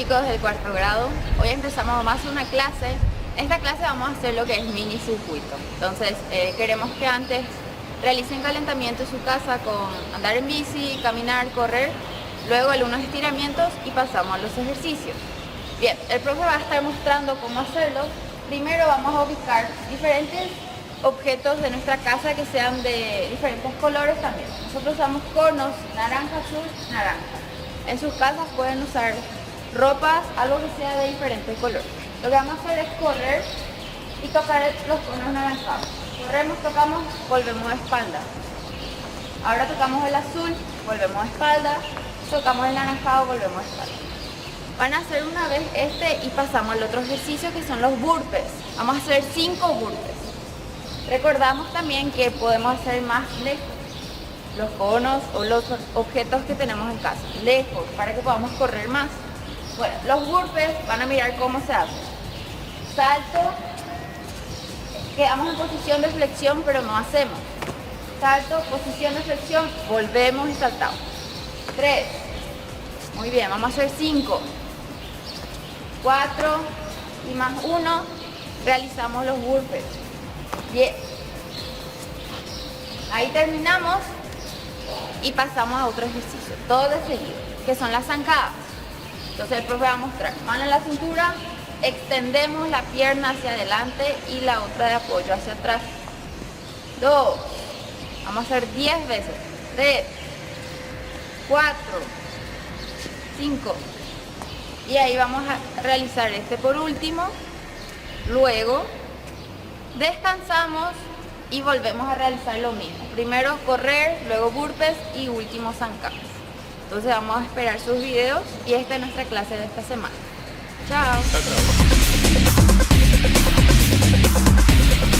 chicos del cuarto grado, hoy vamos a hacer una clase. En esta clase vamos a hacer lo que es mini circuito. Entonces queremos que antes realicen calentamiento en su casa con andar en bici, caminar, correr, luego algunos estiramientos y pasamos a los ejercicios. Bien, el profe va a estar mostrando cómo hacerlo. Primero vamos a ubicar diferentes objetos de nuestra casa que sean de diferentes colores también. Nosotros usamos conos, naranja, azul, naranja. En sus casas pueden usar ropas, algo que sea de diferente color. Lo que vamos a hacer es correr y tocar los conos naranjados. Corremos, tocamos, volvemos de espalda. Ahora tocamos el azul, volvemos de espalda. Tocamos el naranjado, volvemos de espalda. Van a hacer una vez este y pasamos al otro ejercicio que son los burpees. Vamos a hacer 5 burpees. Recordamos también que podemos hacer más lejos los conos o los objetos que tenemos en casa, lejos, para que podamos correr más. Bueno, los burpees van a mirar cómo se hace. Salto, quedamos en posición de flexión pero no hacemos. Salto, posición de flexión, volvemos y saltamos. 3, muy bien, vamos a hacer 5, 4 y más 1, realizamos los burpees. 10. Ahí terminamos y pasamos a otro ejercicio, todo de seguido, que son las zancadas. Entonces el profe va a mostrar, mano en la cintura, extendemos la pierna hacia adelante y la otra de apoyo hacia atrás. 2, vamos a hacer 10 veces. 3, 4, 5. Y ahí vamos a realizar este por último. Luego descansamos y volvemos a realizar lo mismo. Primero correr, luego burpees y último zancadas. Entonces vamos a esperar sus videos y esta es nuestra clase de esta semana. Chao. Chao.